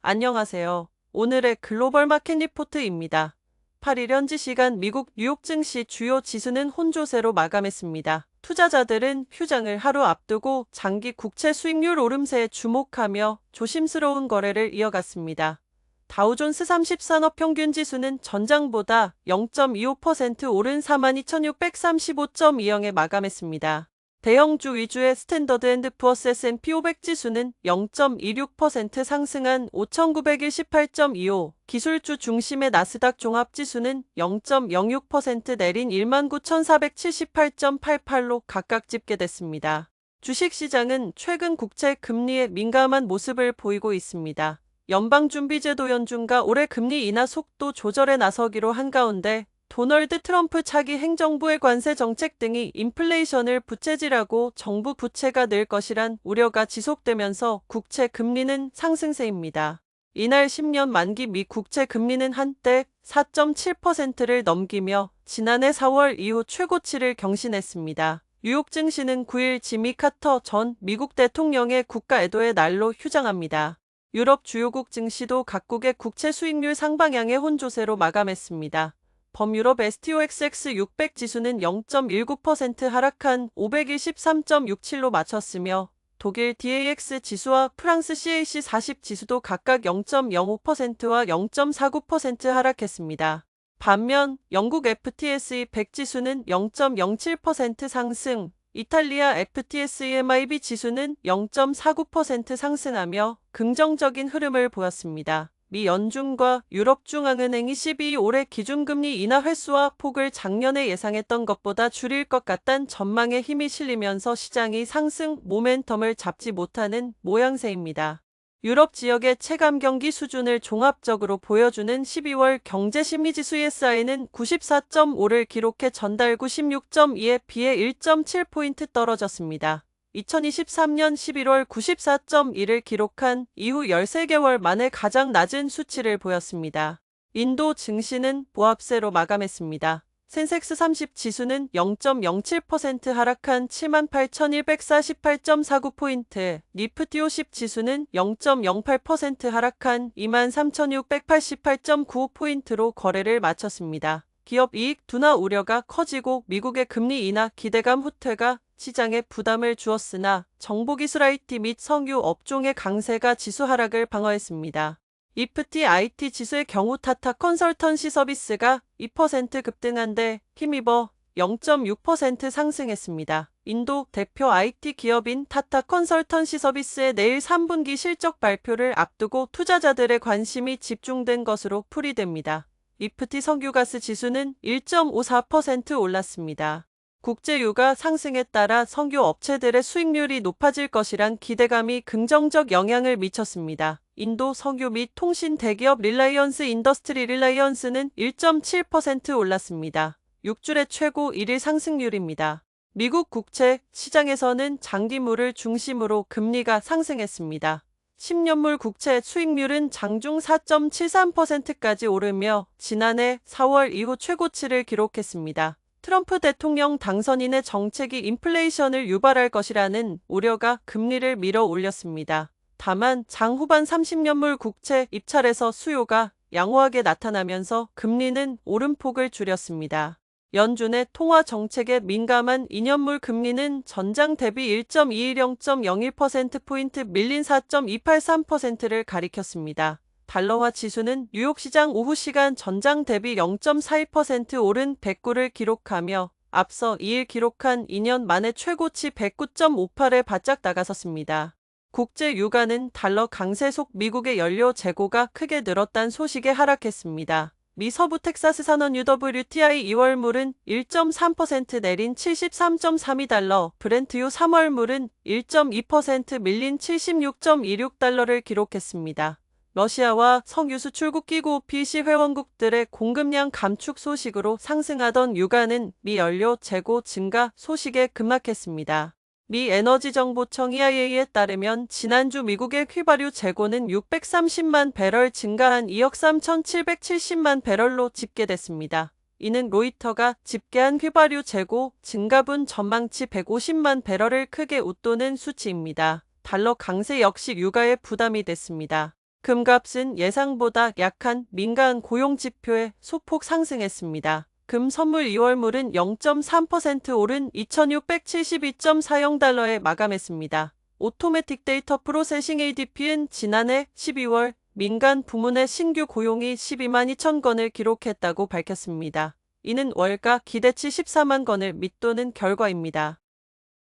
안녕하세요. 오늘의 글로벌 마켓 리포트입니다. 8일 현지 시간 미국 뉴욕 증시 주요 지수는 혼조세로 마감했습니다. 투자자들은 휴장을 하루 앞두고 장기 국채 수익률 오름세에 주목하며 조심스러운 거래를 이어갔습니다. 다우존스 30 산업평균 지수는 전장보다 0.25% 오른 42,635.20에 마감했습니다. 대형주 위주의 스탠더드 앤드 푸어스 S&P 500 지수는 0.26% 상승한 5,918.25, 기술주 중심의 나스닥 종합지수는 0.06% 내린 19,478.88로 각각 집계됐습니다. 주식시장은 최근 국채 금리에 민감한 모습을 보이고 있습니다. 연방준비제도 연준과 올해 금리 인하 속도 조절에 나서기로 한 가운데 도널드 트럼프 차기 행정부의 관세 정책 등이 인플레이션을 부채질하고 정부 부채가 늘 것이란 우려가 지속되면서 국채 금리는 상승세입니다. 이날 10년 만기 미 국채 금리는 한때 4.7%를 넘기며 지난해 4월 이후 최고치를 경신했습니다. 뉴욕 증시는 9일 지미 카터 전 미국 대통령의 국가 애도의 날로 휴장합니다. 유럽 주요국 증시도 각국의 국채 수익률 상방향의 혼조세로 마감했습니다. 범유럽 STOXX 600 지수는 0.19% 하락한 513.67로 마쳤으며 독일 DAX 지수와 프랑스 CAC 40 지수도 각각 0.05%와 0.49% 하락했습니다. 반면 영국 FTSE 100 지수는 0.07% 상승, 이탈리아 FTSE MIB 지수는 0.49% 상승하며 긍정적인 흐름을 보였습니다. 미 연준과 유럽중앙은행이 12일 올해 기준금리 인하 횟수와 폭을 작년에 예상했던 것보다 줄일 것 같다는 전망에 힘이 실리면서 시장이 상승 모멘텀을 잡지 못하는 모양새입니다. 유럽 지역의 체감 경기 수준을 종합적으로 보여주는 12월 경제심리지수 ESI는 94.5를 기록해 전달 96.2에 비해 1.7포인트 떨어졌습니다. 2023년 11월 94.1을 기록한 이후 13개월 만에 가장 낮은 수치를 보였습니다. 인도 증시는 보합세로 마감했습니다. 센섹스 30 지수는 0.07% 하락한 78,148.49포인트, 니프티 50 지수는 0.08% 하락한 23,688.95포인트로 거래를 마쳤습니다. 기업 이익 둔화 우려가 커지고 미국의 금리 인하 기대감 후퇴가 시장에 부담을 주었으나 정보기술 IT 및 석유 업종의 강세가 지수 하락을 방어했습니다. 이프티 IT 지수의 경우 타타 컨설턴시 서비스가 2% 급등한 데 힘입어 0.6% 상승했습니다. 인도 대표 IT 기업인 타타 컨설턴시 서비스의 내일 3분기 실적 발표를 앞두고 투자자들의 관심이 집중된 것으로 풀이됩니다. 이프티 석유가스 지수는 1.54% 올랐습니다. 국제유가 상승에 따라 석유 업체들의 수익률이 높아질 것이란 기대감이 긍정적 영향을 미쳤습니다. 인도 석유 및 통신 대기업 릴라이언스 인더스트리 릴라이언스는 1.7% 올랐습니다. 6주의 최고 1일 상승률입니다. 미국 국채 시장에서는 장기물을 중심으로 금리가 상승했습니다. 10년물 국채 수익률은 장중 4.73%까지 오르며 지난해 4월 이후 최고치를 기록했습니다. 트럼프 대통령 당선인의 정책이 인플레이션을 유발할 것이라는 우려가 금리를 밀어 올렸습니다. 다만 장 후반 30년물 국채 입찰에서 수요가 양호하게 나타나면서 금리는 오름폭을 줄였습니다. 연준의 통화 정책에 민감한 2년물 금리는 전장 대비 0.01포인트 밀린 4.283%를 가리켰습니다. 달러화 지수는 뉴욕 시장 오후 시간 전장 대비 0.42% 오른 109를 기록하며 앞서 2일 기록한 2년 만에 최고치 109.58에 바짝 나가섰습니다. 국제 유가는 달러 강세 속 미국의 연료 재고가 크게 늘었다는 소식에 하락했습니다. 미 서부 텍사스 산원 UWTI 2월물은 1.3% 내린 73.32달러, 브렌트유 3월물은 1.2% 밀린 76.26달러를 기록했습니다. 러시아와 석유 수출국 기구 OPEC 회원국들의 공급량 감축 소식으로 상승하던 유가는 미 연료 재고 증가 소식에 급락했습니다. 미 에너지정보청 EIA에 따르면 지난주 미국의 휘발유 재고는 630만 배럴 증가한 2억 3,770만 배럴로 집계됐습니다. 이는 로이터가 집계한 휘발유 재고 증가분 전망치 150만 배럴을 크게 웃도는 수치입니다. 달러 강세 역시 유가에 부담이 됐습니다. 금값은 예상보다 약한 민간 고용지표에 소폭 상승했습니다. 금 선물 2월물은 0.3% 오른 2,672.40달러에 마감했습니다. 오토매틱 데이터 프로세싱 ADP는 지난해 12월 민간 부문의 신규 고용이 12만 2천 건을 기록했다고 밝혔습니다. 이는 월가 기대치 14만 건을 밑도는 결과입니다.